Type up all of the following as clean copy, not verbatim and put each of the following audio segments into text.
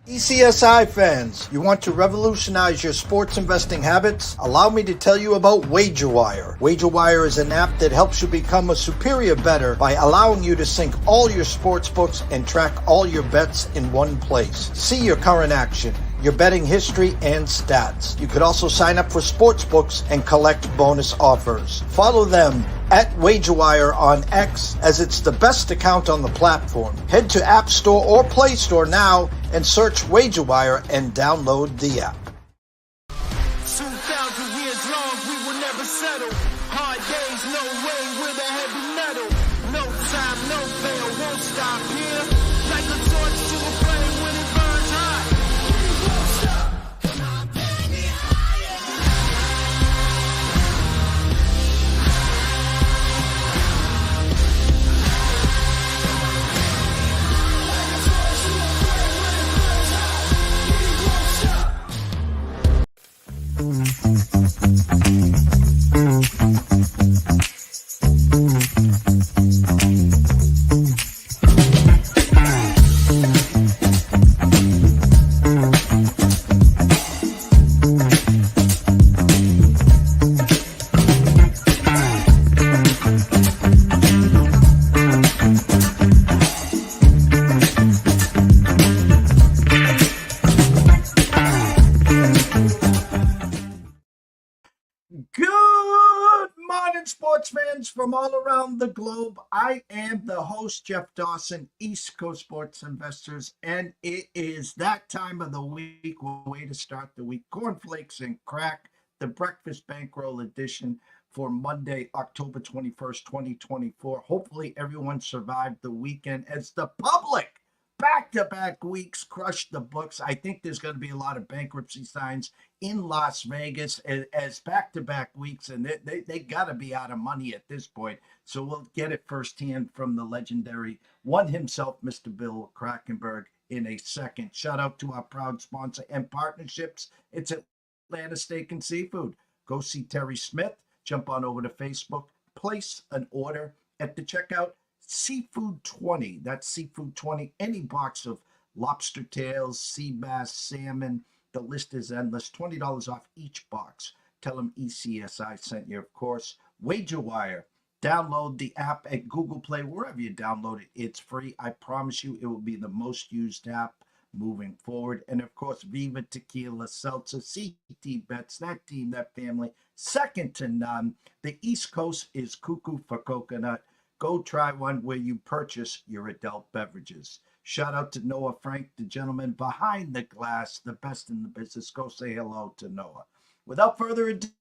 TPCSI fans, you want to revolutionize your sports investing habits? Allow me to tell you about WagerWire. WagerWire is an app that helps you become a superior bettor by allowing you to sync all your sports books and track all your bets in one place. See your current action, your betting history, and stats. You could also sign up for sports books and collect bonus offers. Follow them at WagerWire on X, as it's the best account on the platform. Head to App Store or Play Store now and search WagerWire and download the app. 2,000 years long, we will never settle. Hard days, no way, with a heavy metal. No time, no fail, won't stop here. Like a torch to a flame when it burns hot. We won't stop, come on, baby, higher. Like a torch to a flame when it burns hot. We won't stop. Good morning, sports fans from all around the globe. I am the host, Jeff Dawson, East Coast Sports Investors, and it is that time of the week, way to start the week. Korn Flakes Krack, the breakfast bankroll edition for Monday, October 21st, 2024. Hopefully everyone survived the weekend as the public back-to-back weeks crushed the books. I think there's going to be a lot of bankruptcy signs in Las Vegas as back-to-back weeks, and they got to be out of money at this point. So we'll get it firsthand from the legendary one himself, Mr. Bill Krackomberger, in a second. Shout out to our proud sponsor and partnerships. It's Atlanta Steak and Seafood. Go see Terry Smith. Jump on over to Facebook. Place an order at the checkout. Seafood 20. That's Seafood 20. Any box of lobster tails, sea bass, salmon. The list is endless. $20 off each box. Tell them ECSI sent you, of course. WagerWire. Download the app at Google Play, wherever you download it. It's free. I promise you it will be the most used app moving forward. And of course, Viva Tequila Seltzer, CT Bets, that team, that family, second to none. The East Coast is cuckoo for coconut. Go try one where you purchase your adult beverages. Shout out to Noah Frank, the gentleman behind the glass, the best in the business. Go say hello to Noah. Without further ado,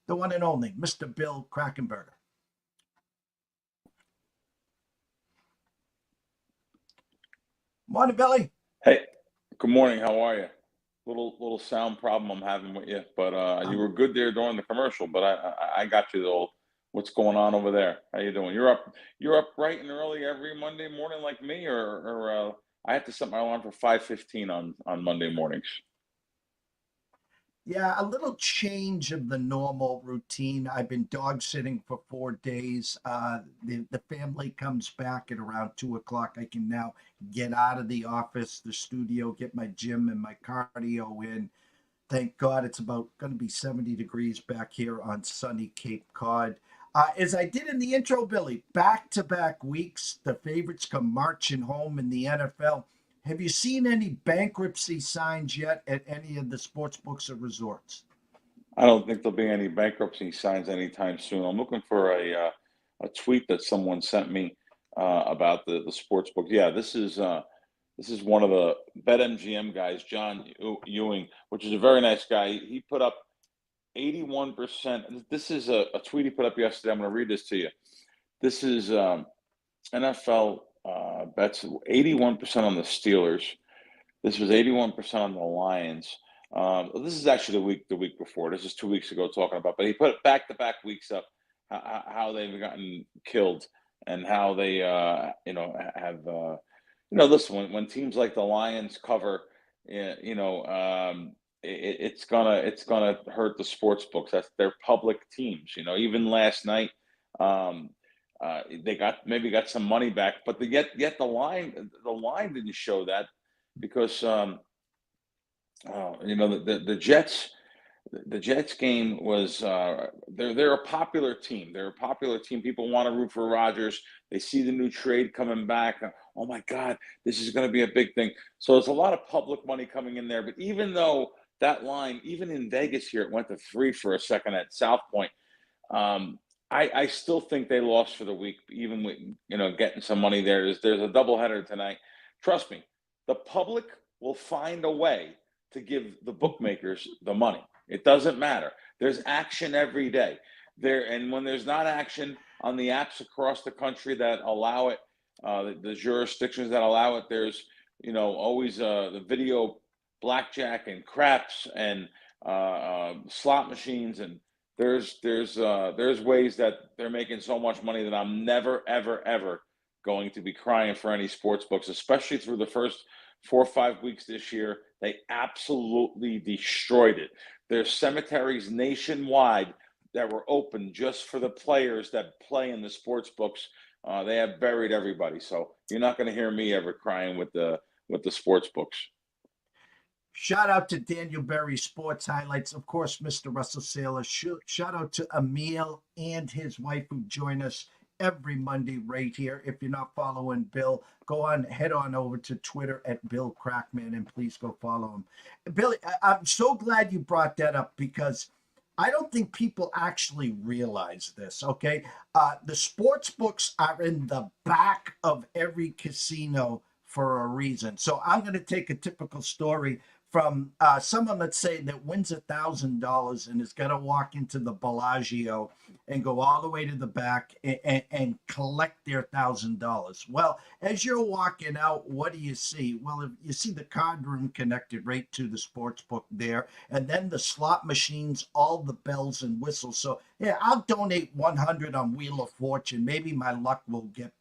the one and only Mr. Bill Krackomberger. Morning, Billy. Hey, good morning. How are you? Little sound problem I'm having with you, but you were good there during the commercial. But I got you though. What's going on over there? How you doing? You're up bright and early every Monday morning like me, or I have to set my alarm for 5:15 on Monday mornings. Yeah, a little change of the normal routine. I've been dog sitting for 4 days. The family comes back at around 2 o'clock. I can now get out of the office, the studio, get my gym and my cardio in. Thank God it's about going to be 70 degrees back here on sunny Cape Cod. As I did in the intro, Billy, back-to-back weeks, the favorites come marching home in the NFL. Have you seen any bankruptcy signs yet at any of the sports books or resorts? I don't think there'll be any bankruptcy signs anytime soon. I'm looking for a tweet that someone sent me about the sports book. Yeah, this is one of the BetMGM guys, John Ewing, which is a very nice guy. He put up 81%. This is a tweet he put up yesterday. I'm going to read this to you. This is NFL bets, 81% on the Steelers. This was 81% on the Lions. This is actually the week before. This is 2 weeks ago talking about, but he put back-to-back weeks up how they've gotten killed and how they have listen, when teams like the Lions cover, it's gonna hurt the sports books. They're public teams. Even last night, They maybe got some money back, but yet the line didn't show that because the Jets. The Jets game was they're a popular team. They're a popular team. People want to root for Rodgers. They see the new trade coming back. Oh my God, this is going to be a big thing. So there's a lot of public money coming in there. But even though that line, even in Vegas here, it went to 3 for a second at South Point. I still think they lost for the week, even with getting some money there. There's a doubleheader tonight. Trust me, the public will find a way to give the bookmakers the money. It doesn't matter. There's action every day there, and when there's not action on the apps across the country that allow it, the jurisdictions that allow it, there's always the video blackjack and craps and slot machines, and there's ways that they're making so much money that I'm never ever going to be crying for any sports books, especially through the first 4 or 5 weeks this year. They absolutely destroyed it. There's cemeteries nationwide that were open just for the players that play in the sports books. They have buried everybody. So you're not going to hear me ever crying with the sports books. Shout out to Daniel Berry Sports Highlights. Of course, Mr. Russell Saylor. Shout out to Emil and his wife who join us every Monday right here. If you're not following Bill, head on over to Twitter at Bill Crackman and please go follow him. Billy, I'm so glad you brought that up because I don't think people actually realize this, okay? The sports books are in the back of every casino for a reason. So I'm going to take a typical story from someone, let's say, that wins $1,000 and is going to walk into the Bellagio and go all the way to the back and collect their $1,000. Well, as you're walking out, what do you see? Well, you see the card room connected right to the sports book there, and then the slot machines, all the bells and whistles. So, yeah, I'll donate 100 on Wheel of Fortune. Maybe my luck will get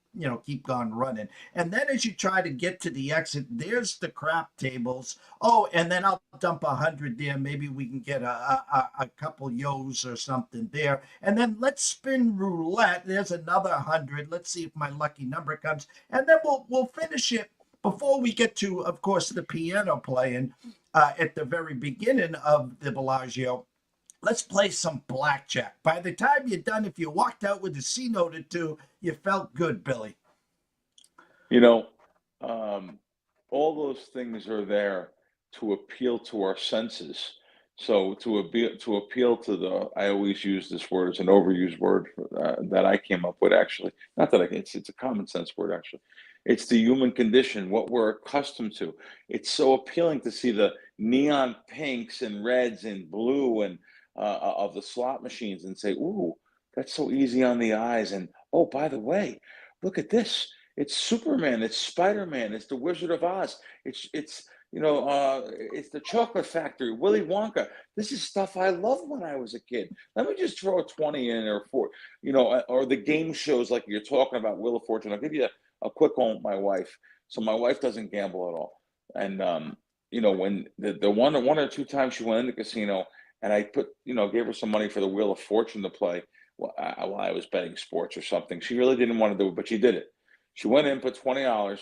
keep on running. And then as you try to get to the exit, there's the crap tables. Oh, and then I'll dump 100 there. Maybe we can get a couple yos or something there. And then let's spin roulette. There's another 100. Let's see if my lucky number comes. And then we'll finish it before we get to, of course, the piano playing at the very beginning of the Bellagio. Let's play some blackjack. By the time you're done, if you walked out with a C note or two, you felt good, Billy. All those things are there to appeal to our senses. So to appeal to the, I always use this word, it's an overused word that I came up with actually. Not that it's a common sense word actually. It's the human condition, what we're accustomed to. It's so appealing to see the neon pinks and reds and blue and of the slot machines and say, ooh, that's so easy on the eyes. And oh, by the way, look at this. It's Superman. It's Spider-Man. It's the Wizard of Oz. It's the Chocolate Factory, Willy Wonka. This is stuff I loved when I was a kid. Let me just throw a 20 in or 4, or the game shows like you're talking about, Wheel of Fortune. I'll give you a quick one with my wife. So my wife doesn't gamble at all. And, when the one or two times she went in the casino, and I gave her some money for the Wheel of Fortune to play while I was betting sports or something. She really didn't want to do it, but she did it. She went in, put $20,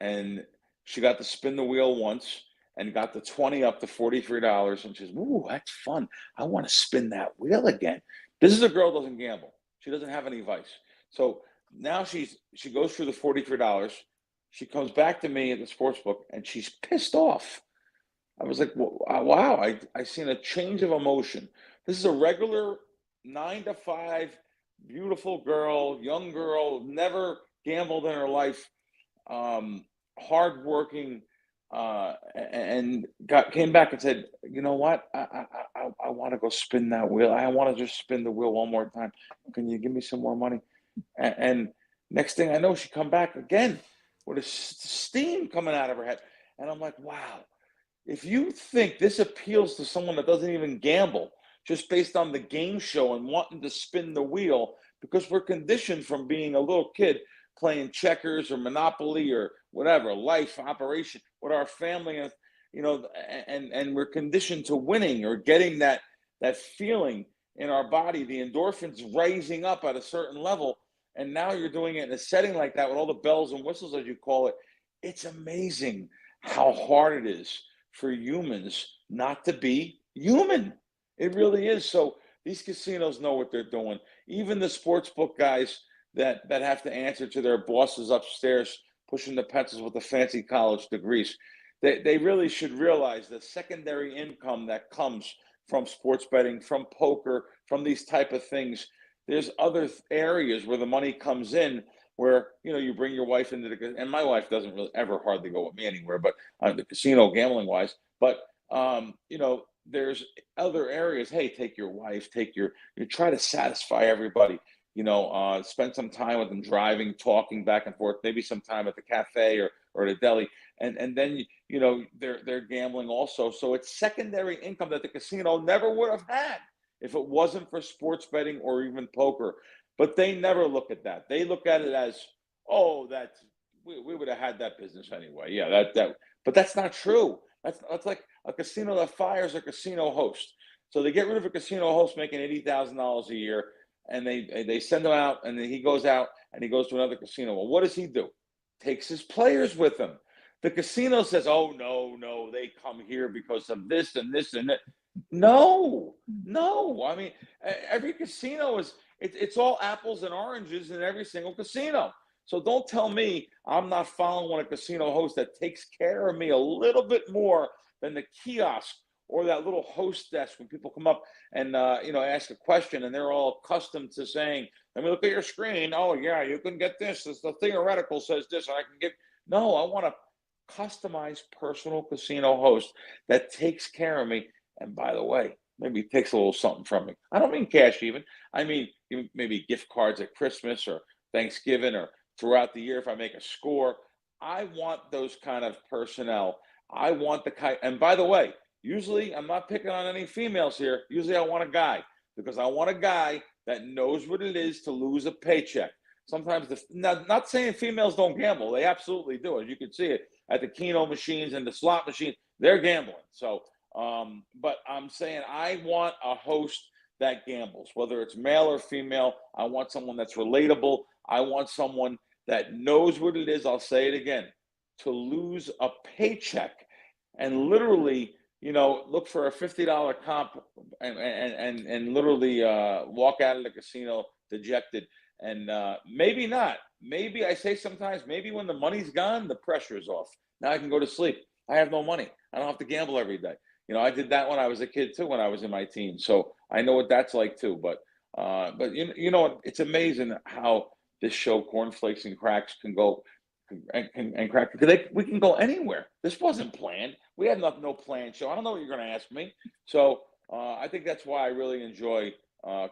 and she got to spin the wheel once and got the 20 up to $43. And she's, ooh, that's fun. I want to spin that wheel again. This is a girl who doesn't gamble. She doesn't have any vice. So now she goes through the $43. She comes back to me at the sports book, and she's pissed off. I was like, wow, I seen a change of emotion. This is a regular 9 to 5, beautiful girl, young girl, never gambled in her life, hardworking, and came back and said, you know what? I want to go spin that wheel. I want to just spin the wheel one more time. Can you give me some more money? And next thing I know, she come back again with a steam coming out of her head. And I'm like, wow. If you think this appeals to someone that doesn't even gamble, just based on the game show and wanting to spin the wheel, because we're conditioned from being a little kid playing checkers or Monopoly or whatever, life, operation, with our family, and we're conditioned to winning or getting that feeling in our body, the endorphins rising up at a certain level. And now you're doing it in a setting like that with all the bells and whistles, as you call it. It's amazing how hard it is for humans not to be human. It really is. So these casinos know what they're doing. Even the sports book guys that have to answer to their bosses upstairs pushing the pencils with the fancy college degrees, they really should realize the secondary income that comes from sports betting, from poker, from these type of things. There's other areas where the money comes in where, you bring your wife into and my wife doesn't really ever hardly go with me anywhere, but the casino gambling wise, but there's other areas. Hey, take your wife, you try to satisfy everybody, spend some time with them driving, talking back and forth, maybe some time at the cafe or the deli. And then, they're gambling also. So it's secondary income that the casino never would have had if it wasn't for sports betting or even poker. But they never look at that. They look at it as, oh, we would have had that business anyway. Yeah, but that's not true. That's like a casino that fires a casino host. So they get rid of a casino host making $80,000 a year, and they send him out, and then he goes out and he goes to another casino. Well, what does he do? Takes his players with him. The casino says, oh, no, they come here because of this and this and that. No. I mean, every casino it's all apples and oranges in every single casino. So don't tell me I'm not following a casino host that takes care of me a little bit more than the kiosk or that little host desk when people come up and ask a question, and they're all accustomed to saying, let me look at your screen. Oh, yeah, you can get this. The theoretical says this, and I can get. No, I want a customized personal casino host that takes care of me. And by the way, maybe takes a little something from me. I don't mean cash even. I mean maybe gift cards at Christmas or Thanksgiving or throughout the year if I make a score. I want those kind of personnel. I want the kind. And by the way, usually I'm not picking on any females here. Usually I want a guy because I want a guy that knows what it is to lose a paycheck. Sometimes not saying females don't gamble. They absolutely do. As you can see it at the Keno machines and the slot machine, they're gambling. So but I'm saying I want a host that gambles, whether it's male or female. I want someone that's relatable. I want someone that knows what it is. I'll say it again, to lose a paycheck and literally, look for a $50 comp and literally walk out of the casino dejected. And maybe not. Maybe I say sometimes, maybe when the money's gone, the pressure is off. Now I can go to sleep. I have no money. I don't have to gamble every day. I did that when I was a kid too, when I was in my teens. So I know what that's like too. But it's amazing how this show, Korn Flakes and Cracks, can go and crack. We can go anywhere. This wasn't planned. We had no planned show. I don't know what you're going to ask me. So I think that's why I really enjoy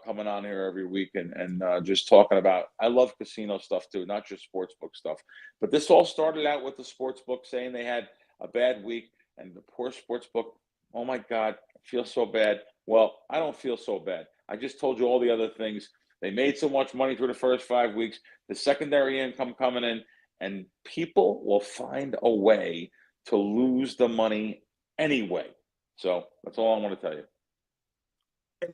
coming on here every week and just talking about. I love casino stuff too, not just sportsbook stuff. But this all started out with the sportsbook saying they had a bad week, and the poor sportsbook. Oh my God, I feel so bad. Well, I don't feel so bad. I just told you all the other things. They made so much money through the first 5 weeks, the secondary income coming in, and people will find a way to lose the money anyway. So that's all I want to tell you.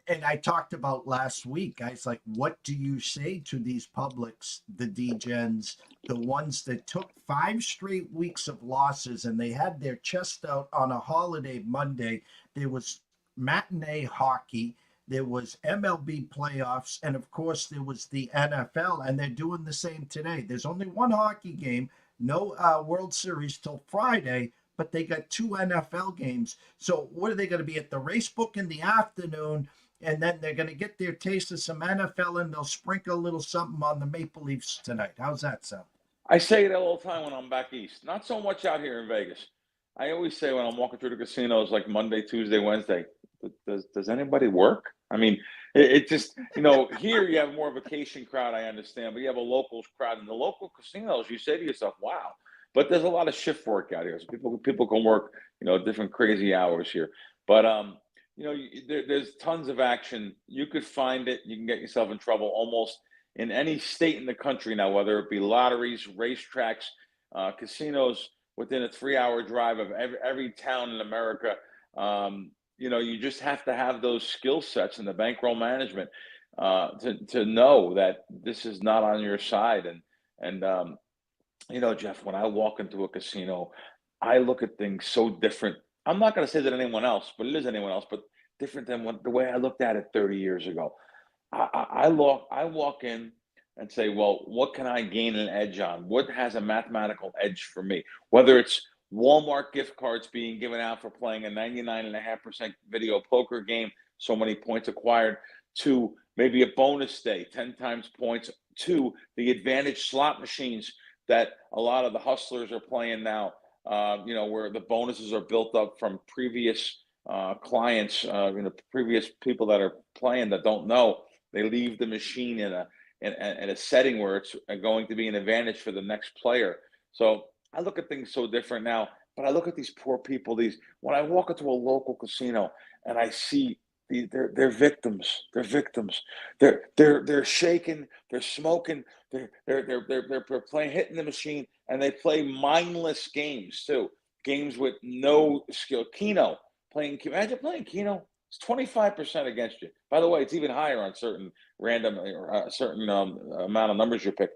And I talked about last week, guys, like, what do you say to these publics, the degens, the ones that took 5 straight weeks of losses and they had their chest out on a holiday Monday? There was matinee hockey, there was MLB playoffs, and of course there was the NFL, and they're doing the same today. There's only one hockey game, no World Series till Friday, but they got 2 NFL games. So what are they going to be at the race book in the afternoon? And then they're going to get their taste of some NFL, and they'll sprinkle a little something on the Maple Leafs tonight. How's that sound? I say it all the time when I'm back east. Not so much out here in Vegas. I always say when I'm walking through the casinos, like Monday, Tuesday, Wednesday, does anybody work? I mean, it just, here you have a more vacation crowd, I understand, but you have a locals crowd. In the local casinos, you say to yourself, wow. But there's a lot of shift work out here. So people can work, different crazy hours here. But, there's tons of action. You could find it. You can get yourself in trouble almost in any state in the country now, whether it be lotteries, racetracks, casinos within a 3-hour drive of every town in America. You just have to have those skill sets in the bankroll management. to know that this is not on your side. And Jeff, when I walk into a casino, I look at things so different. I'm not going to say that anyone else, but it is anyone else, but different than the way I looked at it 30 years ago. I walk in and say, well, what can I gain an edge on? What has a mathematical edge for me? Whether it's Walmart gift cards being given out for playing a 99.5% video poker game, so many points acquired, to maybe a bonus day, 10 times points, to the advantage slot machines that a lot of the hustlers are playing now, where the bonuses are built up from previous clients, previous people that are playing that don't know. They leave the machine in a setting where it's going to be an advantage for the next player. So I look at things so different now. But I look at these poor people. When I walk into a local casino and I see they're victims. They're victims. They're shaking. They're smoking. They're playing, hitting the machine, and they play mindless games too. Games with no skill. Imagine playing Keno. It's 25% against you. By the way, it's even higher on certain random or certain amount of numbers you pick.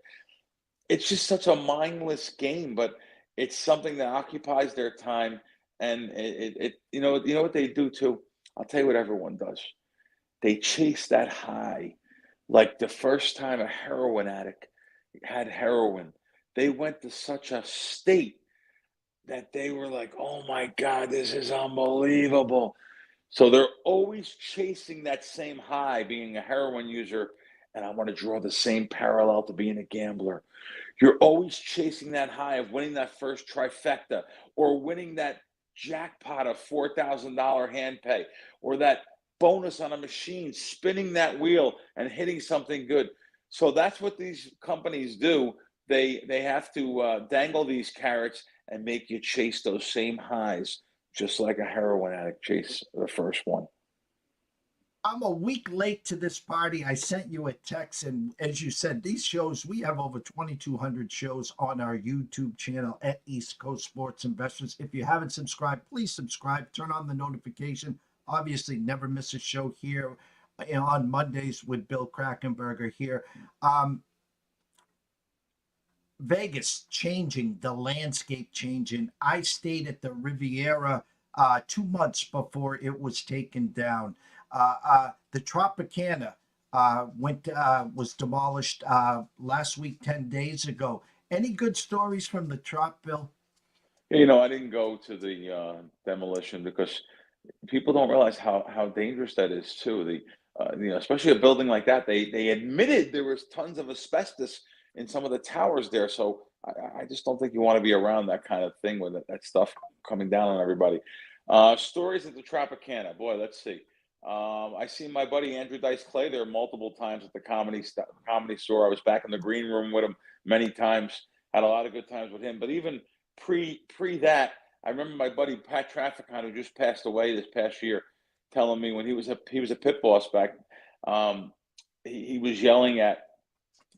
It's just such a mindless game, but it's something that occupies their time, and you know what they do too. I'll tell you what everyone does. They chase that high, like the first time a heroin addict had heroin. They went to such a state that they were like, "Oh my God, this is unbelievable." So they're always chasing that same high, being a heroin user, and I want to draw the same parallel to being a gambler. You're always chasing that high of winning that first trifecta, or winning that jackpot of $4,000 hand pay, or that bonus on a machine, spinning that wheel and hitting something good. So that's what these companies do. They have to dangle these carrots and make you chase those same highs, just like a heroin addict chase the first one. I'm a week late to this party. I sent you a text, and as you said, these shows, we have over 2,200 shows on our YouTube channel at East Coast Sports Investors. If you haven't subscribed, please subscribe, turn on the notification. Obviously, never miss a show here on Mondays with Bill Krackomberger here. Vegas changing, the landscape changing. I stayed at the Riviera 2 months before it was taken down. The Tropicana was demolished last week, 10 days ago. Any good stories from the Trop, Bill? I didn't go to the demolition because people don't realize how dangerous that is too. Especially a building like that. They admitted there was tons of asbestos in some of the towers there. So I just don't think you want to be around that kind of thing with that stuff coming down on everybody. Stories at the Tropicana. Boy, let's see. I seen my buddy Andrew Dice Clay there multiple times at the comedy store. I was back in the green room with him many times. Had a lot of good times with him. But even pre that, I remember my buddy Pat Trafficon, who just passed away this past year, telling me when he was a pit boss back, he was yelling at.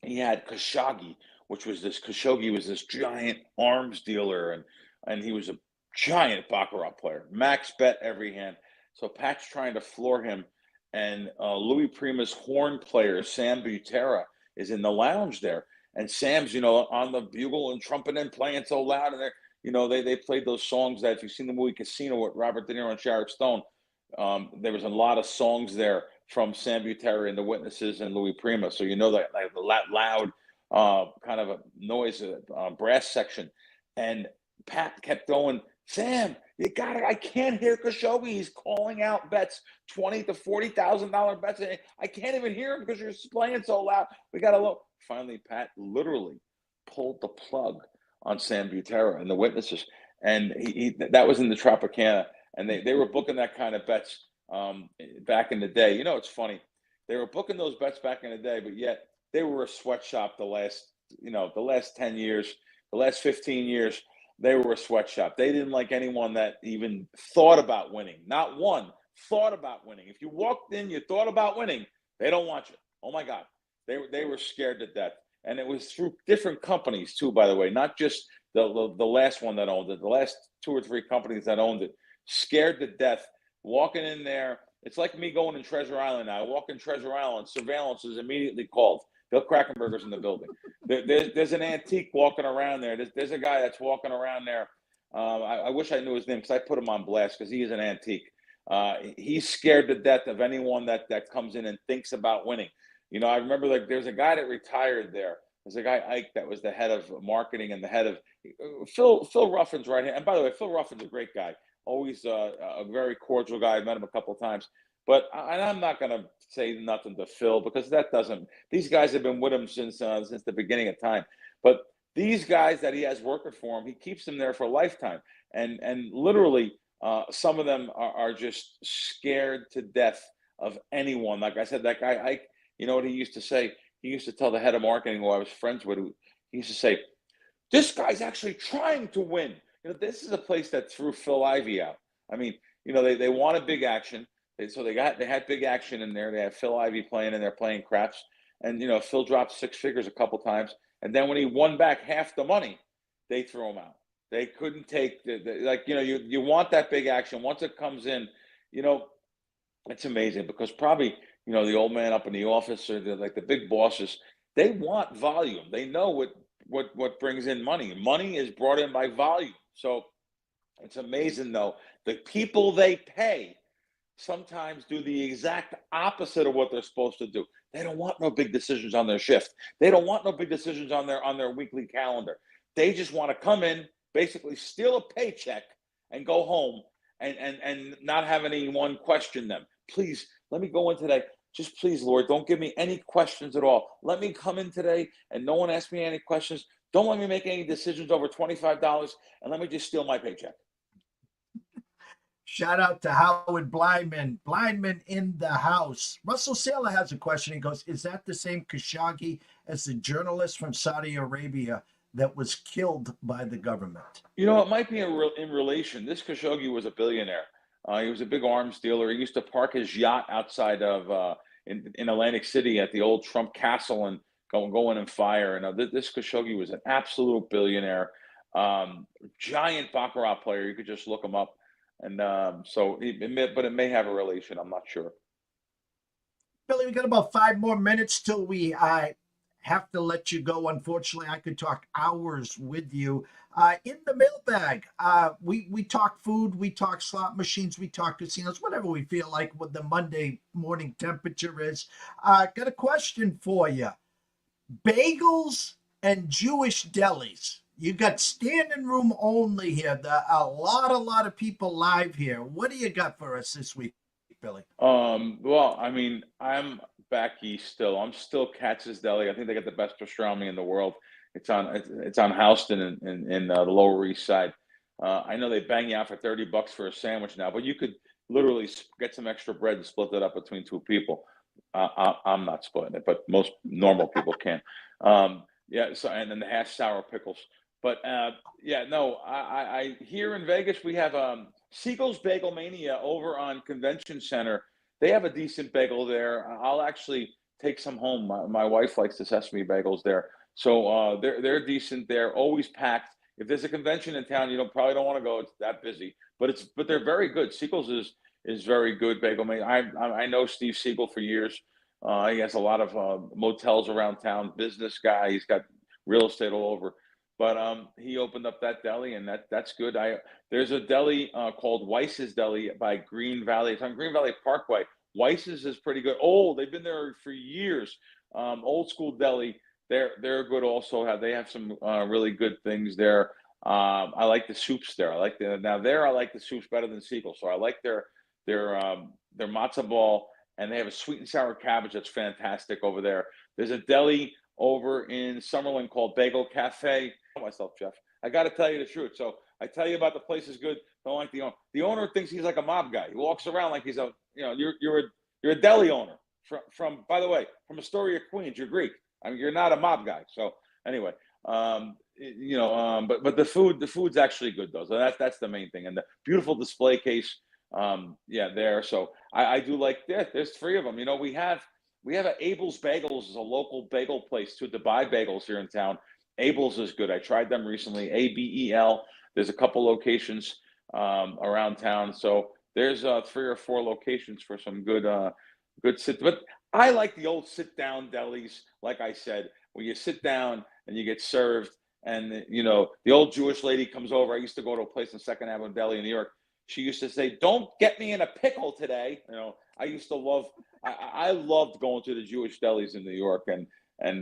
He had Khashoggi, Khashoggi was this giant arms dealer, and he was a giant baccarat player, max bet every hand. So Pat's trying to floor him, and Louis Prima's horn player Sam Butera is in the lounge there, and Sam's on the bugle and trumpet and playing so loud, and they played those songs that if you've seen the movie Casino with Robert De Niro and Sharon Stone, there was a lot of songs there from Sam Butera and the Witnesses and Louis Prima, so that like the loud kind of a noise brass section, and Pat kept going, Sam, you got it. I can't hear Khashoggi. He's calling out bets, $20,000 to $40,000 bets. I can't even hear him because you're playing so loud. We got to look. Finally, Pat literally pulled the plug on Sam Butera and the Witnesses, and that was in the Tropicana, and they were booking that kind of bets back in the day. It's funny. They were booking those bets back in the day, but yet they were a sweatshop the last 10 years, the last 15 years. They were a sweatshop. They didn't like anyone that even thought about winning. Not one thought about winning. If you walked in, you thought about winning, they don't want you. Oh, my God. They were scared to death. And it was through different companies, too, by the way, not just the last one that owned it. The last 2 or 3 companies that owned it, scared to death, walking in there It's like me going in Treasure Island now. I walk in Treasure Island, surveillance is immediately called. Bill Krackomberger's in the building. There's an antique walking around there. There's a guy that's walking around there. I wish I knew his name because I put him on blast because he is an antique. He's scared to death of anyone that comes in and thinks about winning. You know, I remember like there's a guy that retired there. There's a guy, Ike, that was the head of marketing and the head of Phil Ruffin's right hand. And by the way, Phil Ruffin's a great guy. Always a very cordial guy. I met him a couple of times. But I'm not going to say nothing to Phil because that doesn't. These guys have been with him since the beginning of time. But these guys that he has working for him, he keeps them there for a lifetime. And literally, some of them are just scared to death of anyone. Like I said, that guy, Ike, you know what he used to say? He used to tell the head of marketing who I was friends with, he used to say, this guy's actually trying to win. You know, this is a place that threw Phil Ivey out. I mean, you know, they wanted big action. So they had big action in there. They had Phil Ivey playing and they're playing craps. And, you know, Phil dropped 6 figures a couple times. And then when he won back half the money, they threw him out. They couldn't take like, you know, you want that big action. Once it comes in, you know, it's amazing because probably, you know, the old man up in the office or the big bosses, they want volume. They know what brings in money. Money is brought in by volume. So it's amazing, though. The people they pay sometimes do the exact opposite of what they're supposed to do. They don't want no big decisions on their shift. They don't want no big decisions on their weekly calendar. They just want to come in, basically steal a paycheck and go home and not have anyone question them. Please, let me go in today. Just please, Lord, don't give me any questions at all. Let me come in today and no one ask me any questions. Don't let me make any decisions over $25 and let me just steal my paycheck. Shout out to Howard Blindman. Blindman in the house. Russell Saylor has a question. He goes, is that the same Khashoggi as the journalist from Saudi Arabia that was killed by the government? You know, it might be in relation. This Khashoggi was a billionaire. He was a big arms dealer. He used to park his yacht outside of in Atlantic City at the old Trump Castle and go in and fire. And this Khashoggi was an absolute billionaire, giant baccarat player. You could just look him up. And but it may have a relation. I'm not sure. Billy, we got about 5 more minutes till we have to let you go. Unfortunately, I could talk hours with you. In the mailbag, we talk food, we talk slot machines, we talk casinos, whatever we feel like what the Monday morning temperature is. Got a question for you. Bagels and Jewish delis. You got standing room only here. A lot of people live here. What do you got for us this week, Billy? Well, I mean, I'm back east still. I'm still Katz's Deli. I think they got the best pastrami in the world. It's on Houston in the Lower East Side. I know they bang you out for $30 for a sandwich now, but you could literally get some extra bread and split it up between 2 people. I'm not splitting it, but most normal people can. Yeah. So and then the hash sour pickles. But yeah, no, I here in Vegas we have Siegel's Bagel Mania over on Convention Center. They have a decent bagel there. I'll actually take some home. My wife likes the sesame bagels there, so they're decent. They're always packed. If there's a convention in town, you probably don't want to go. It's that busy, but they're very good. Siegel's is very good bagel mania. I know Steve Siegel for years. He has a lot of motels around town. Business guy. He's got real estate all over. But he opened up that deli, and that's good. There's a deli called Weiss's Deli by Green Valley. It's on Green Valley Parkway. Weiss's is pretty good. Oh, they've been there for years. Old school deli. They're good also. They have some really good things there. I like the soups there. I like the soups better than Siegel. So I like their matzo ball, and they have a sweet and sour cabbage that's fantastic over there. There's a deli over in Summerlin called Bagel Cafe. Myself, Jeff. I got to tell you the truth. So I tell you about the place is good. Don't like the owner. The owner thinks he's like a mob guy. He walks around like he's you're a deli owner from by the way, from Astoria, Queens. You're Greek. I mean, you're not a mob guy. So anyway, but the food's actually good though. So that's the main thing. And the beautiful display case. There. So I do like that. There's 3 of them. We have a Abel's Bagels is a local bagel place to buy bagels here in town. Abel's is good. I tried them recently. ABEL. There's a couple locations around town, so there's 3 or 4 locations for some good sit. But I like the old sit down delis, like I said, where you sit down and you get served. And the old Jewish lady comes over. I used to go to a place in Second Avenue Deli in New York. She used to say, "Don't get me in a pickle today." I used to love. I loved going to the Jewish delis in New York, and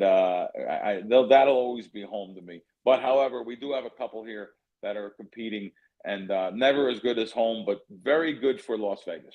that'll always be home to me. But however, we do have a couple here that are competing, and never as good as home, but very good for Las Vegas.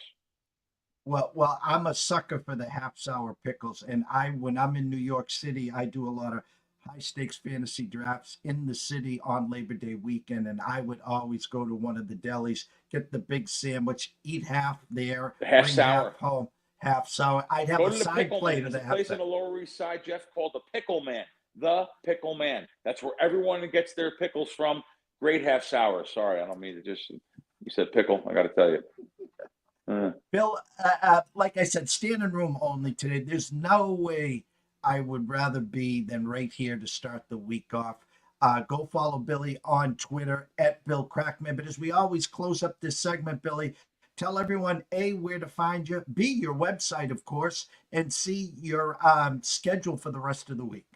Well, I'm a sucker for the half sour pickles, and when I'm in New York City, I do a lot of high stakes fantasy drafts in the city on Labor Day weekend, and I would always go to one of the delis, get the big sandwich, eat half there, The half bring sour. half home, half sour. I'd have Go a to the side Pickle plate Man. of There's the a half place on sour. the Lower East Side, Jeff, called the Pickle Man. The Pickle Man. That's where everyone gets their pickles from. Great half sour. Sorry, I don't mean to just. You said pickle. I got to tell you. Bill, like I said, standing room only today. There's no way I would rather be than right here to start the week off. Go follow Billy on Twitter at Bill Crackman. But as we always close up this segment, Billy, tell everyone A, where to find you, B, your website, of course, and C, your schedule for the rest of the week.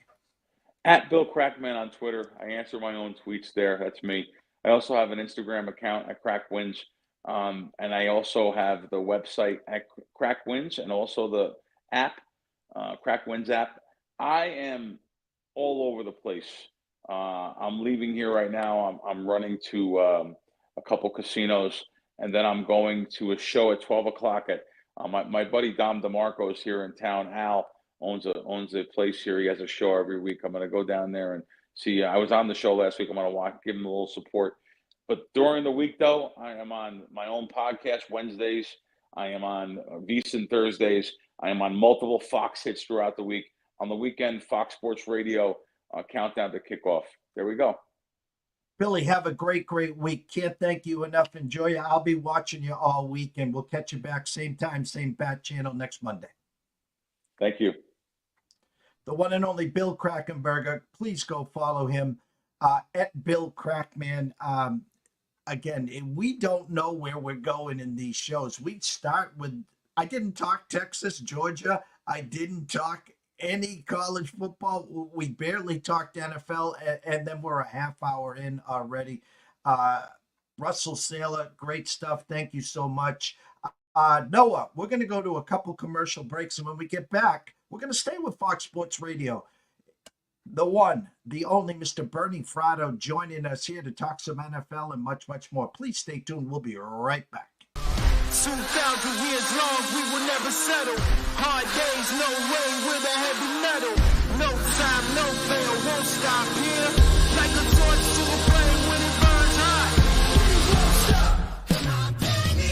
At Bill Crackman on Twitter. I answer my own tweets there. That's me. I also have an Instagram account at Crackwins. And I also have the website at Crackwins and also the app, Crackwins app. I am all over the place. I'm leaving here right now. I'm running to a couple casinos, and then I'm going to a show at 12 o'clock at my buddy Dom DeMarco is here in town. Al owns a place here. He has a show every week. I'm going to go down there and see. I was on the show last week. I'm going to give him a little support. But during the week, though, I am on my own podcast Wednesdays. I am on VSiN Thursdays. I am on multiple Fox hits throughout the week. On the weekend, Fox Sports Radio, countdown to kickoff. There we go. Billy, have a great week. Can't thank you enough. Enjoy you. I'll be watching you all week, and we'll catch you back same time, same bat channel next Monday. Thank you. The one and only Bill Krackomberger. Please go follow him at Bill Crackman. Again, we don't know where we're going in these shows. We start with, I didn't talk Texas, Georgia. I didn't talk any college football. We barely talked NFL, and then we're a half hour in already. Russell Saylor, great stuff. Thank you so much. Noah, we're going to go to a couple commercial breaks, and when we get back, we're going to stay with Fox Sports Radio. The one, the only Mr. Bernie Fratto joining us here to talk some NFL and much, much more. Please stay tuned. We'll be right back. 2,000 years long, we will never settle. Hard days, no way, with a heavy metal. No time, no fail, won't stop here. Like a torch to a flame when it burns hot. We won't stop, come on, baby,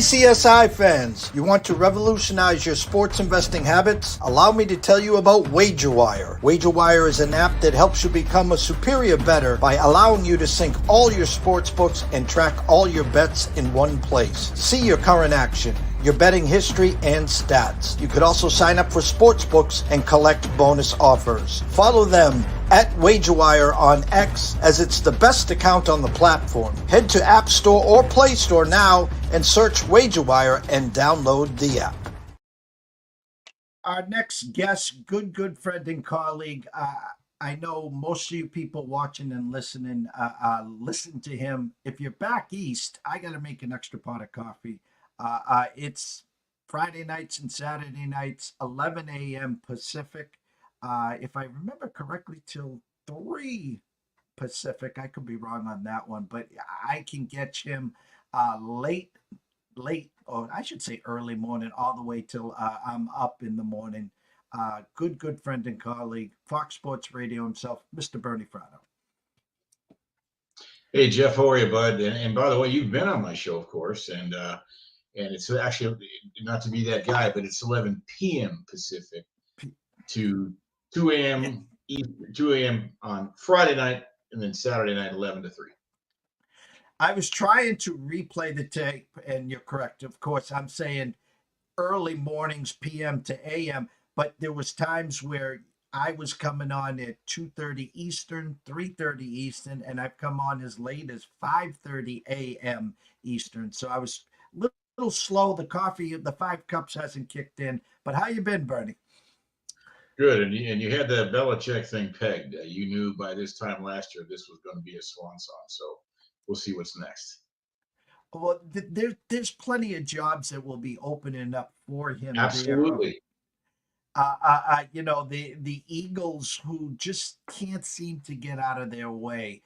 TPCSI fans, you want to revolutionize your sports investing habits? Allow me to tell you about WagerWire. WagerWire is an app that helps you become a superior bettor by allowing you to sync all your sports books and track all your bets in one place. See your current action, your betting history, and stats. You could also sign up for sports books and collect bonus offers. Follow them at WagerWire on X, as it's the best account on the platform. Head to App Store or Play Store now and search WagerWire and download the app. Our next guest, good friend and colleague. I know most of you people watching and listening listen to him. If you're back east, I got to make an extra pot of coffee. It's Friday nights and Saturday nights, 11 a.m. Pacific. If I remember correctly, till 3 Pacific. I could be wrong on that one, but I can get him late late, or I should say early morning, all the way till I'm up in the morning. Good friend and colleague, Fox Sports Radio himself, Mr. Bernie Fratto. Hey Jeff, how are you, bud? And by the way, you've been on my show, of course, and it's actually not to be that guy, but it's 11 p.m. Pacific to 2 a.m. 2 a.m. on Friday night, and then Saturday night, 11 to 3. I was trying to replay the tape, and you're correct. Of course, I'm saying early mornings, p.m. to a.m., but there was times where I was coming on at 2:30 Eastern, 3:30 Eastern, and I've come on as late as 5:30 a.m. Eastern. So I was a little slow. The coffee, the 5 cups hasn't kicked in. But how you been, Bernie? Good, and you had that Belichick thing pegged. You knew by this time last year this was going to be a swan song. So we'll see what's next. Well, there's plenty of jobs that will be opening up for him. Absolutely. The Eagles, who just can't seem to get out of their way.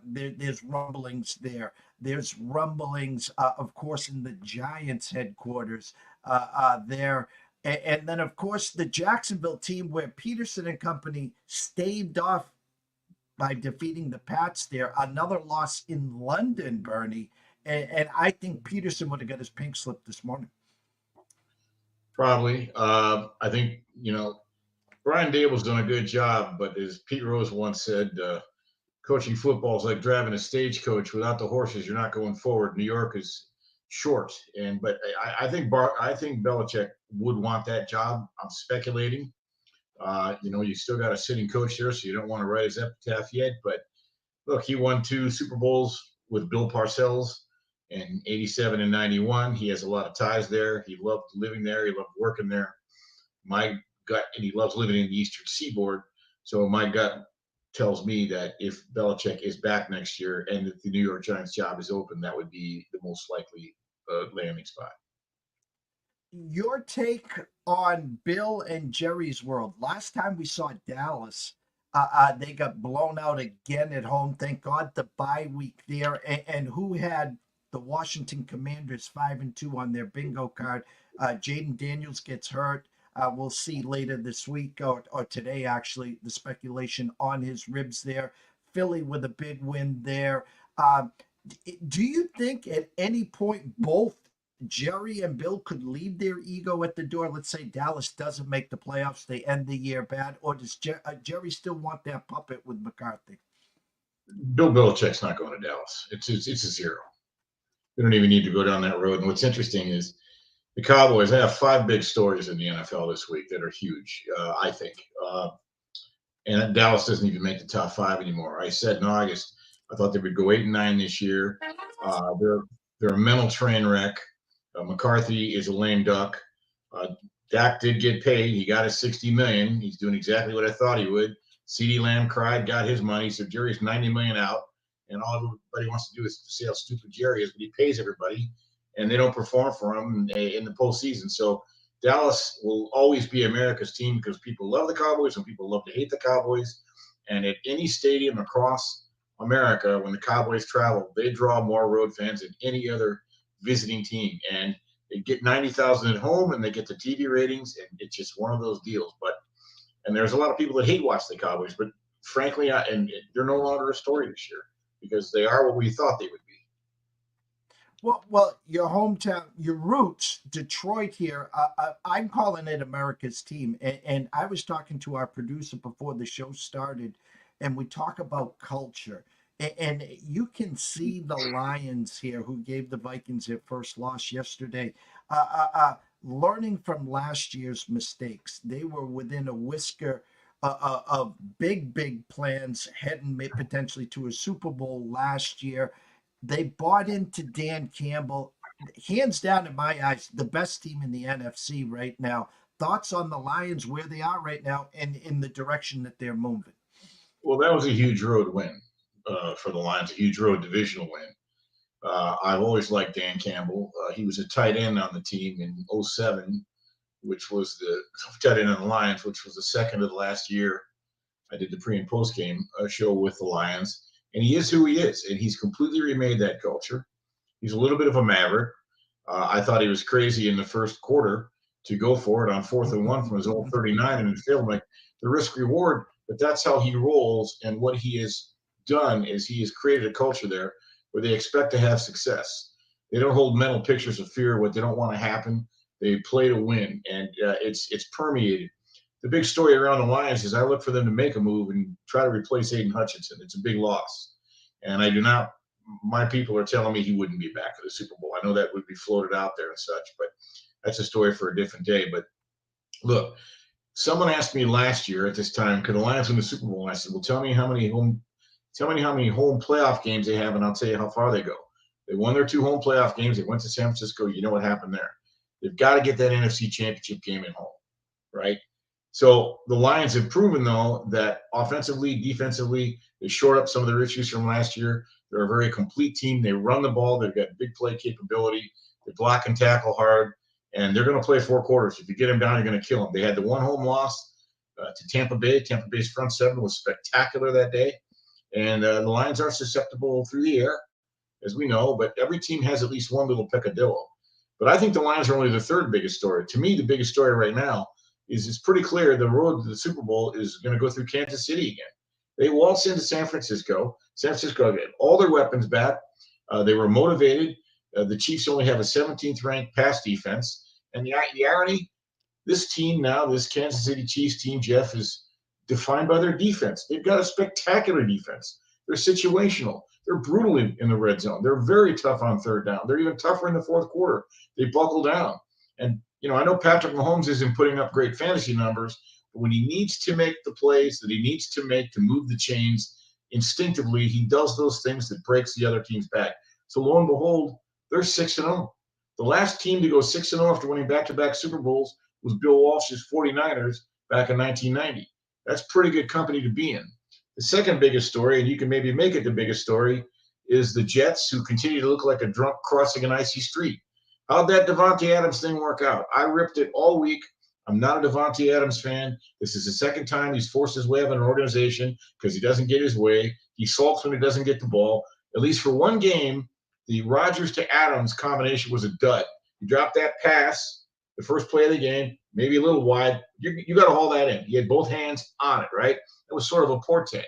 There's rumblings there. There's rumblings, of course, in the Giants headquarters there. And then, of course, the Jacksonville team, where Peterson and company staved off by defeating the Pats there. Another loss in London, Bernie. And I think Peterson would have got his pink slip this morning. Probably. I think, Brian Dable's done a good job, but as Pete Rose once said, coaching football is like driving a stagecoach. Without the horses, you're not going forward. New York is short. But I think Belichick would want that job. I'm speculating. You still got a sitting coach there, so you don't want to write his epitaph yet. But look, he won 2 Super Bowls with Bill Parcells in 87 and 91. He has a lot of ties there. He loved living there. He loved working there. My gut, and he loves living in the Eastern Seaboard. So my gut tells me that if Belichick is back next year and if the New York Giants job is open, that would be the most likely landing spot. Your take on Bill and Jerry's world. Last time we saw Dallas, they got blown out again at home. Thank God the bye week there. And who had the Washington Commanders 5-2 on their bingo card? Jaden Daniels gets hurt. We'll see later this week or today, actually, the speculation on his ribs there. Philly with a big win there. Do you think at any point both Jerry and Bill could leave their ego at the door? Let's say Dallas doesn't make the playoffs, they end the year bad, or does Jerry still want that puppet with McCarthy? Bill Belichick's not going to Dallas. It's a zero. We don't even need to go down that road. And what's interesting is the Cowboys have 5 big stories in the NFL this week that are huge, I think. And Dallas doesn't even make the top 5 anymore. I said in August, I thought they would go 8-9 this year. They're a mental train wreck. McCarthy is a lame duck. Dak did get paid. He got his $60 million. He's doing exactly what I thought he would. CeeDee Lamb cried, got his money. So Jerry's $90 million out. And all everybody wants to do is to see how stupid Jerry is, but he pays everybody, and they don't perform for him in the postseason. So Dallas will always be America's team because people love the Cowboys and people love to hate the Cowboys. And at any stadium across America, when the Cowboys travel, they draw more road fans than any other visiting team. And they get 90,000 at home, and they get the TV ratings, and it's just one of those deals. And there's a lot of people that hate watch the Cowboys, but frankly, and they're no longer a story this year, because they are what we thought they would be. Well, your hometown, your roots, Detroit here, I'm calling it America's team. And I was talking to our producer before the show started, and we talk about culture. And you can see the Lions here, who gave the Vikings their first loss yesterday, learning from last year's mistakes. They were within a whisker of big plans, heading potentially to a Super Bowl last year. They bought into Dan Campbell, hands down in my eyes, the best team in the NFC right now. Thoughts on the Lions, where they are right now, and in the direction that they're moving? Well, that was a huge road win for the Lions, a huge road divisional win. I've always liked Dan Campbell. He was a tight end on the team in 2007, which was the tight end on the Lions, which was the second of the last year. I did the pre and post game show with the Lions, and he is who he is, and he's completely remade that culture. He's a little bit of a maverick. I thought he was crazy in the first quarter to go for it on 4th and 1 from his old 39 and it failed. Like the risk reward, but that's how he rolls. And what he has done is he has created a culture there where they expect to have success. They don't hold mental pictures of fear, what they don't want to happen. They play to win, and it's permeated. The big story around the Lions is I look for them to make a move and try to replace Aiden Hutchinson. It's a big loss, and I do not. My people are telling me he wouldn't be back for the Super Bowl. I know that would be floated out there and such, but that's a story for a different day. But look, someone asked me last year at this time, could the Lions win the Super Bowl? And I said, well, tell me how many home playoff games they have, and I'll tell you how far they go. They won their 2 home playoff games. They went to San Francisco. You know what happened there. They've got to get that NFC Championship game at home, right? So the Lions have proven, though, that offensively, defensively, they shored up some of their issues from last year. They're a very complete team. They run the ball. They've got big play capability. They block and tackle hard, and they're going to play 4 quarters. If you get them down, you're going to kill them. They had the 1 home loss to Tampa Bay. Tampa Bay's front 7 was spectacular that day, and the Lions are susceptible through the air, as we know, but every team has at least one little peccadillo. But I think the Lions are only the 3rd biggest story. To me, the biggest story right now is it's pretty clear the road to the Super Bowl is going to go through Kansas City again. They waltz into San Francisco. San Francisco had all their weapons back. They were motivated. The Chiefs only have a 17th ranked pass defense. And the irony, this team now, this Kansas City Chiefs team, Jeff, is defined by their defense. They've got a spectacular defense. They're situational. They're brutal in the red zone. They're very tough on 3rd down. They're even tougher in the 4th quarter. They buckle down. And I know Patrick Mahomes isn't putting up great fantasy numbers, but when he needs to make the plays that he needs to make to move the chains, instinctively, he does those things that breaks the other team's back. So lo and behold, they're 6-0. The last team to go 6-0 after winning back-to-back Super Bowls was Bill Walsh's 49ers back in 1990. That's pretty good company to be in. The second biggest story, and you can maybe make it the biggest story, is the Jets, who continue to look like a drunk crossing an icy street. How'd that Davante Adams thing work out? I ripped it all week. I'm not a Davante Adams fan. This is the 2nd time he's forced his way out of an organization because he doesn't get his way. He sulks when he doesn't get the ball. At least for one game, the Rodgers to Adams combination was a dud. He dropped that pass, the first play of the game, maybe a little wide. You got to haul that in. He had both hands on it, right? It was sort of a portent.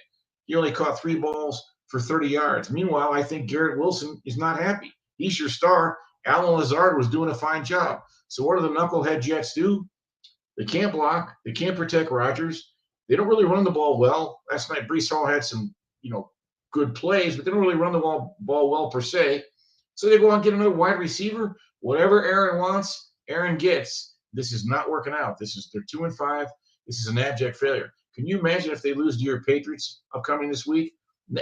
He only caught 3 balls for 30 yards. Meanwhile, I think Garrett Wilson is not happy. He's your star. Alan Lazard was doing a fine job. So what do the knucklehead Jets do? They can't block. They can't protect Rodgers. They don't really run the ball well. Last night, Breece Hall had some, good plays, but they don't really run the ball well per se. So they go out and get another wide receiver. Whatever Aaron wants, Aaron gets. This is not working out. They're 2-5. This is an abject failure. Can you imagine if they lose to your Patriots upcoming this week?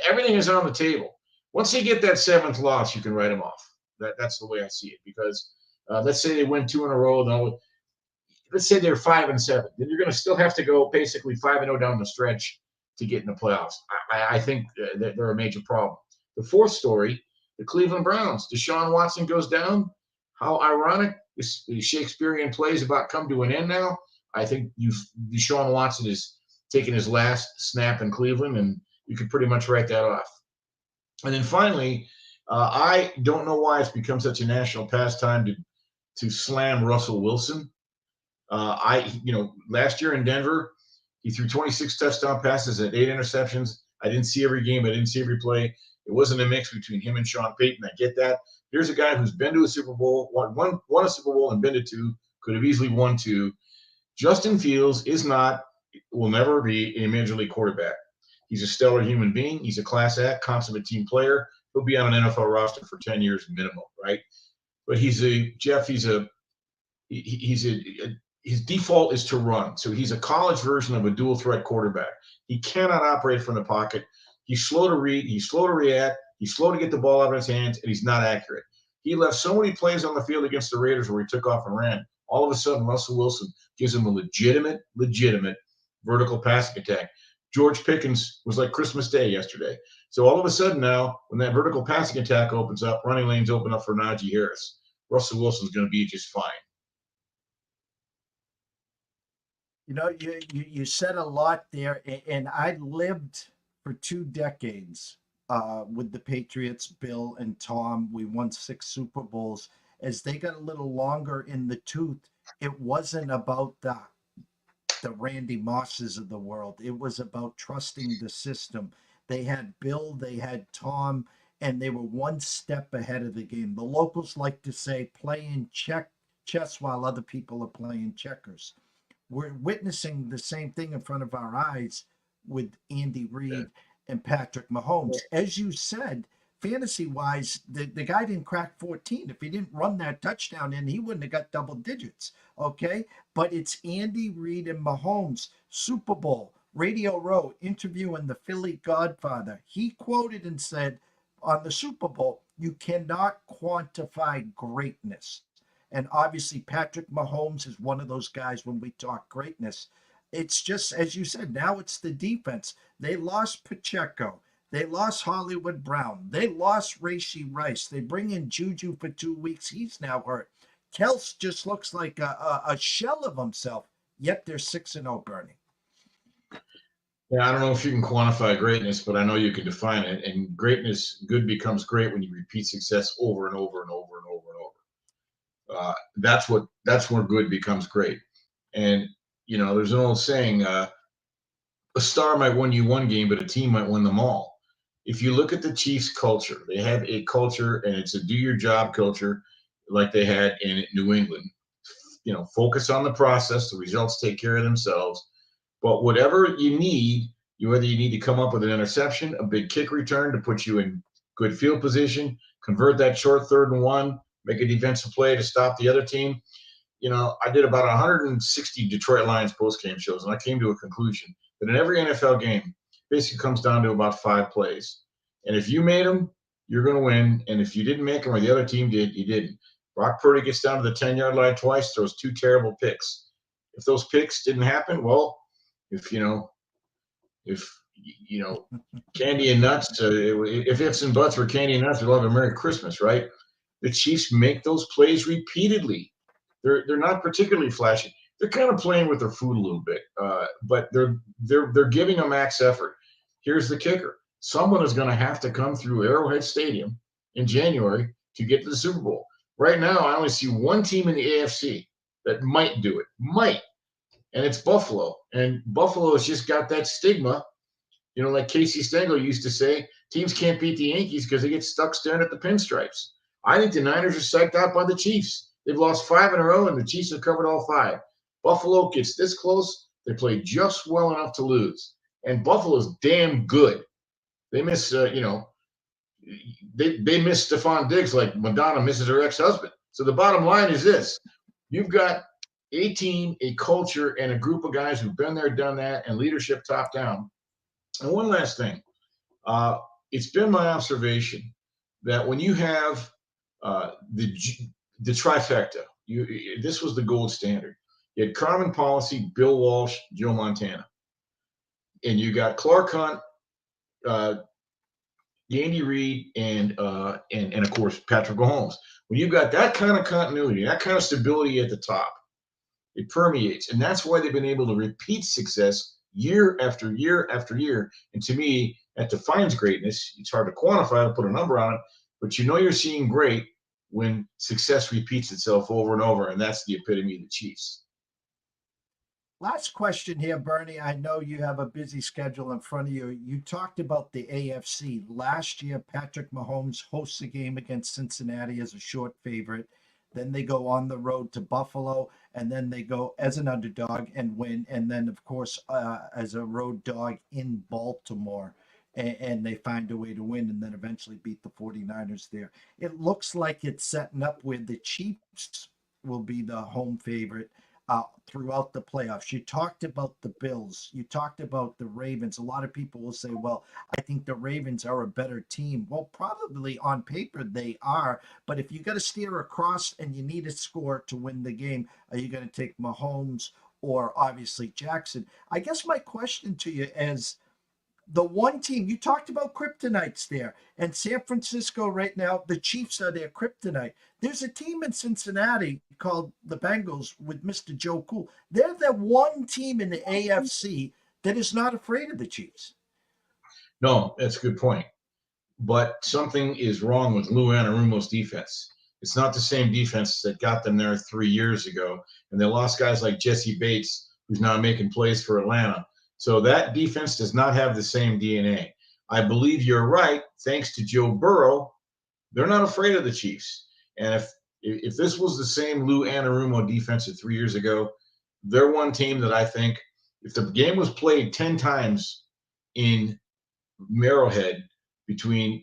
Everything is on the table. Once they get that 7th loss, you can write them off. That's the way I see it. Because let's say they win 2 in a row. Let's say they're 5-7. Then you're going to still have to go basically 5-0 down the stretch to get in the playoffs. I think that they're a major problem. The 4th story, the Cleveland Browns. Deshaun Watson goes down. How ironic. The Shakespearean play is about come to an end now. I think Deshaun Watson is taking his last snap in Cleveland, and you could pretty much write that off. And then finally, I don't know why it's become such a national pastime to slam Russell Wilson. Last year in Denver, he threw 26 touchdown passes and 8 interceptions. I didn't see every game. I didn't see every play. It wasn't a mix between him and Sean Payton. I get that. Here's a guy who's been to a Super Bowl, won a Super Bowl and been to 2, could have easily won 2. Justin Fields will never be a major league quarterback. He's a stellar human being. He's a class act, consummate team player. He'll be on an NFL roster for 10 years minimum, right? But his default is to run. So he's a college version of a dual threat quarterback. He cannot operate from the pocket. He's slow to read. He's slow to react. He's slow to get the ball out of his hands, and he's not accurate. He left so many plays on the field against the Raiders where he took off and ran. All of a sudden, Russell Wilson gives him a legitimate vertical passing attack. George Pickens was like Christmas Day yesterday. So all of a sudden now, when that vertical passing attack opens up, running lanes open up for Najee Harris. Russell Wilson's going to be just fine. You said a lot there, and I lived for 2 decades with the Patriots, Bill and Tom. We won 6 Super Bowls, as they got a little longer in the tooth, it wasn't about the Randy Mosses of the world. It was about trusting the system. They had Bill, they had Tom, and they were one step ahead of the game. The locals like to say playing chess while other people are playing checkers. We're witnessing the same thing in front of our eyes with Andy Reid and Patrick Mahomes. As you said, fantasy wise, the guy didn't crack 14. If he didn't run that touchdown in, he wouldn't have got double digits. Okay. But it's Andy Reid and Mahomes, Super Bowl, Radio Row, interviewing the Philly Godfather. He quoted and said on the Super Bowl, you cannot quantify greatness. And obviously, Patrick Mahomes is one of those guys when we talk greatness. It's just, as you said, now it's the defense. They lost Pacheco. They lost Hollywood Brown. They lost Rashee Rice. They bring in Juju for 2 weeks. He's now hurt. Kels just looks like a shell of himself, yet they're 6-0, Bernie. Yeah, I don't know if you can quantify greatness, but I know you can define it. And greatness, good becomes great when you repeat success over and over and over and over and over. That's where good becomes great. And there's an old saying: a star might win you one game, but a team might win them all. If you look at the Chiefs' culture, they have a culture, and it's a do-your-job culture, like they had in New England. Focus on the process. The results take care of themselves. But whatever you need, whether you need to come up with an interception, a big kick return to put you in good field position, convert that short 3rd and 1, make a defensive play to stop the other team. I did about 160 Detroit Lions post-game shows, and I came to a conclusion that in every NFL game, basically comes down to about 5 plays. And if you made them, you're going to win. And if you didn't make them or the other team did, you didn't. Brock Purdy gets down to the 10-yard line twice, throws 2 terrible picks. If those picks didn't happen, well, if candy and nuts, if ifs and buts were candy and nuts, we'll have a Merry Christmas, right? The Chiefs make those plays repeatedly. They're not particularly flashy. They're kind of playing with their food a little bit, but they're giving a max effort. Here's the kicker: someone is going to have to come through Arrowhead Stadium in January to get to the Super Bowl. Right now, I only see one team in the AFC that might do it, and it's Buffalo. And Buffalo has just got that stigma, like Casey Stengel used to say, teams can't beat the Yankees because they get stuck staring at the pinstripes. I think the Niners are psyched out by the Chiefs. They've lost 5 in a row, and the Chiefs have covered all 5. Buffalo gets this close. They play just well enough to lose. And Buffalo's damn good. They miss, they miss Stephon Diggs like Madonna misses her ex-husband. So the bottom line is this: you've got a team, a culture, and a group of guys who've been there, done that, and leadership top down. And one last thing. It's been my observation that when you have the trifecta, this was the gold standard. You had Carmen Policy, Bill Walsh, Joe Montana. And you got Clark Hunt, Andy Reid, and of course, Patrick Mahomes. When you've got that kind of continuity, that kind of stability at the top, it permeates. And that's why they've been able to repeat success year after year after year. And to me, that defines greatness. It's hard to quantify, to put a number on it, but you're seeing great when success repeats itself over and over. And that's the epitome of the Chiefs. Last question here, Bernie. I know you have a busy schedule in front of you. You talked about the AFC. Last year, Patrick Mahomes hosts a game against Cincinnati as a short favorite. Then they go on the road to Buffalo, and then they go as an underdog and win. And then, of course, as a road dog in Baltimore. And they find a way to win and then eventually beat the 49ers there. It looks like it's setting up where the Chiefs will be the home favorite throughout the playoffs. You talked about the Bills. You talked about the Ravens. A lot of people will say, well, I think the Ravens are a better team. Well, probably on paper they are. But if you got to steer across and you need a score to win the game, are you going to take Mahomes or obviously Jackson? I guess my question to you is, the one team, you talked about kryptonites there, and San Francisco right now, the Chiefs are their kryptonite. There's a team in Cincinnati called the Bengals with Mr. Joe Cool. They're the one team in the AFC that is not afraid of the Chiefs. No, that's a good point. But something is wrong with Lou Anarumo's defense. It's not the same defense that got them there 3 years ago. And they lost guys like Jesse Bates, who's now making plays for Atlanta. So that defense does not have the same DNA. I believe you're right. Thanks to Joe Burrow, they're not afraid of the Chiefs. And if this was the same Lou Anarumo defense of 3 years ago, they're one team that I think if the game was played 10 times in Arrowhead between,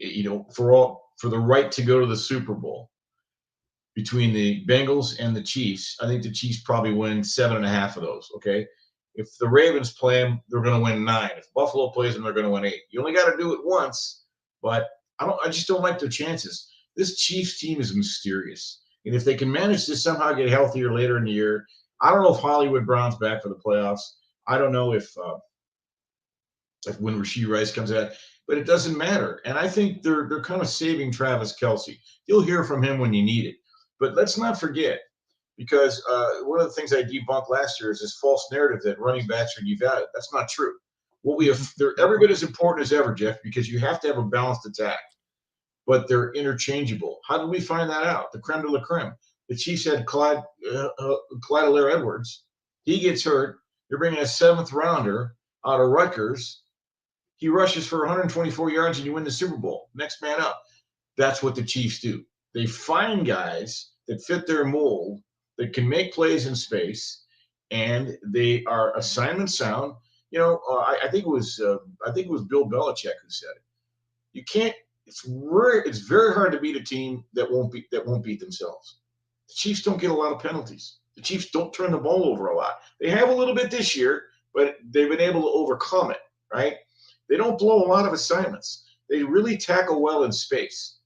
for the right to go to the Super Bowl between the Bengals and the Chiefs, I think the Chiefs probably win 7.5 of those. Okay. If the Ravens play them, they're going to win 9. If Buffalo plays them, they're going to win 8. You only got to do it once, but I just don't like their chances. This Chiefs team is mysterious. And if they can manage to somehow get healthier later in the year, I don't know if Hollywood Brown's back for the playoffs. I don't know if when Rashee Rice comes out, but it doesn't matter. And I think they're kind of saving Travis Kelce. You'll hear from him when you need it. But let's not forget, because one of the things I debunked last year is this false narrative that running backs are devalued. That's not true. They're every bit as important as ever, Jeff, because you have to have a balanced attack. But they're interchangeable. How did we find that out? The creme de la creme. The Chiefs had Clyde Edwards. He gets hurt. You're bringing a 7th rounder out of Rutgers. He rushes for 124 yards and you win the Super Bowl. Next man up. That's what the Chiefs do. They find guys that fit their mold, that can make plays in space, and they are assignment sound. I think it was Bill Belichick who said it. You can't. It's very hard to beat a team that won't beat themselves. The Chiefs don't get a lot of penalties. The Chiefs don't turn the ball over a lot. They have a little bit this year, but they've been able to overcome it, right? They don't blow a lot of assignments. They really tackle well in space.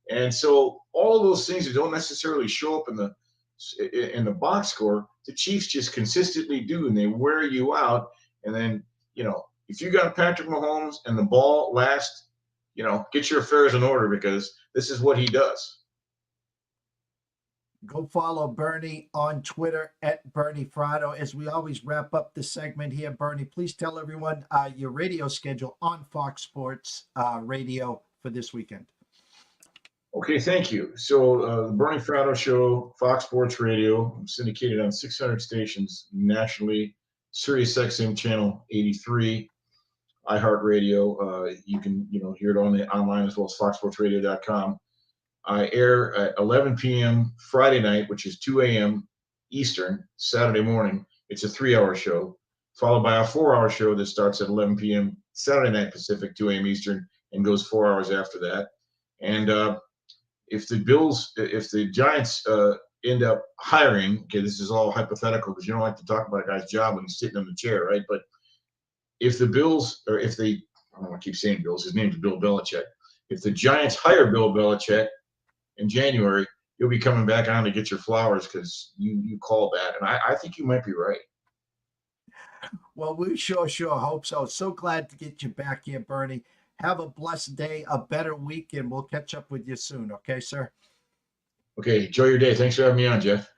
And so all of those things that don't necessarily show up in the box score, the Chiefs just consistently do, and they wear you out. And then, if you got Patrick Mahomes and the ball lasts, get your affairs in order, because this is what he does. Go follow Bernie on Twitter at Bernie Fratto. As we always wrap up the segment here, Bernie, please tell everyone your radio schedule on Fox Sports Radio for this weekend. Okay, thank you. So the Bernie Fratto Show, Fox Sports Radio, syndicated on 600 stations nationally, Sirius XM Channel 83, iHeartRadio. You can hear it online as well as foxsportsradio.com. I air at 11 p.m. Friday night, which is 2 a.m. Eastern, Saturday morning. It's a 3-hour show, followed by a 4-hour show that starts at 11 p.m. Saturday night Pacific, 2 a.m. Eastern, and goes 4 hours after that. And if the Giants end up hiring, okay, this is all hypothetical because you don't like to talk about a guy's job when he's sitting in the chair, right? But if the Bills, or if they, I don't want to keep saying Bills, his name's Bill Belichick. If the Giants hire Bill Belichick in January, you'll be coming back on to get your flowers because you called that. And I think you might be right. Well, we sure hope so. So glad to get you back here, Bernie. Have a blessed day, a better week, and we'll catch up with you soon. Okay, sir? Okay, enjoy your day. Thanks for having me on, Jeff.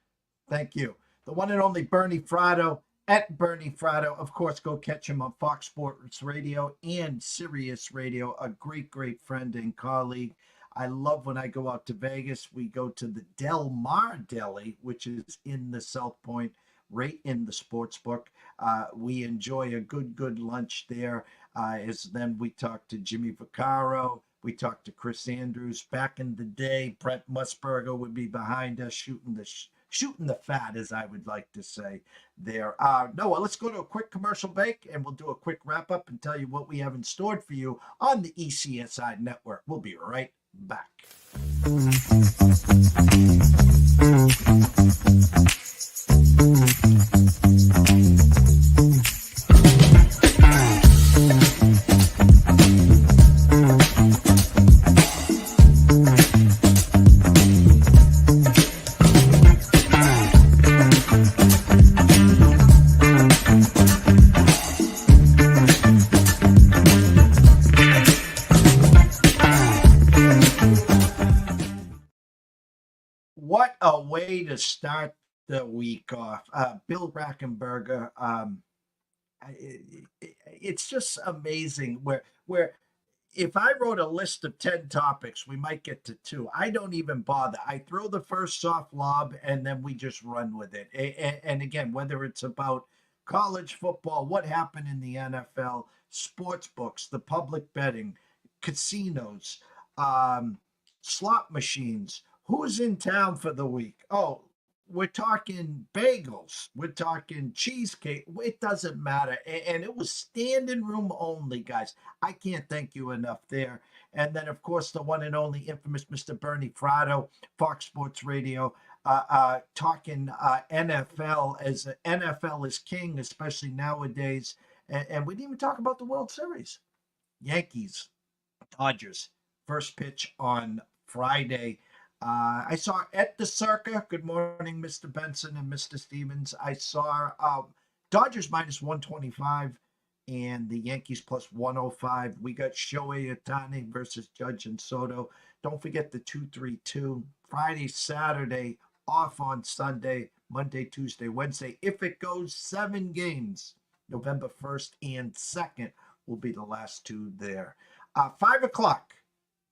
Thank you. The one and only Bernie Fratto at Bernie Fratto. Of course, go catch him on Fox Sports Radio and Sirius Radio, a great friend and colleague. I love when I go out to Vegas. We go to the Del Mar Deli, which is in the South Point, right in the sports book. We enjoy a good lunch there. As then we talk to Jimmy Vaccaro. We talk to Chris Andrews. Back in the day, Brett Musburger would be behind us shooting the fat, as I would like to say there. Noah, let's go to a quick commercial break, and we'll do a quick wrap up and tell you what we have in store for you on the ECSI network. We'll be right back. What a way to start the week off. Bill Krackomberger, it's just amazing where if I wrote a list of 10 topics, we might get to 2. I don't even bother. I throw the first soft lob and then we just run with it. And again, whether it's about college football, what happened in the NFL, sports books, the public betting, casinos, slot machines, who's in town for the week? Oh, we're talking bagels. We're talking cheesecake. It doesn't matter. And it was standing room only, guys. I can't thank you enough there. And then, of course, the one and only infamous Mr. Bernie Fratto, Fox Sports Radio, talking NFL as NFL is king, especially nowadays. And we didn't even talk about the World Series. Yankees, Dodgers, first pitch on Friday. I saw at the Circa. Good morning, Mr. Benson and Mr. Stevens. I saw Dodgers minus 125 and the Yankees plus 105. We got Shohei Ohtani versus Judge and Soto. Don't forget the 2-3-2. Friday, Saturday, off on Sunday, Monday, Tuesday, Wednesday. If it goes 7 games, November 1st and 2nd will be the last 2 there. 5 o'clock.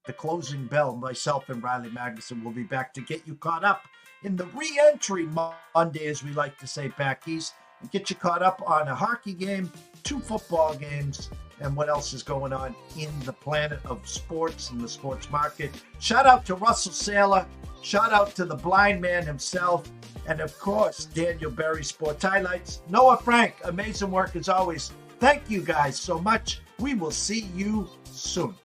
The closing bell, myself and Riley Magnuson will be back to get you caught up in the re-entry Monday, as we like to say back east, and get you caught up on a hockey game, 2 football games, and what else is going on in the planet of sports and the sports market. Shout out to Russell Saylor. Shout out to the blind man himself. And of course, Daniel Berry, Sports Highlights. Noah Frank, amazing work as always. Thank you guys so much. We will see you soon.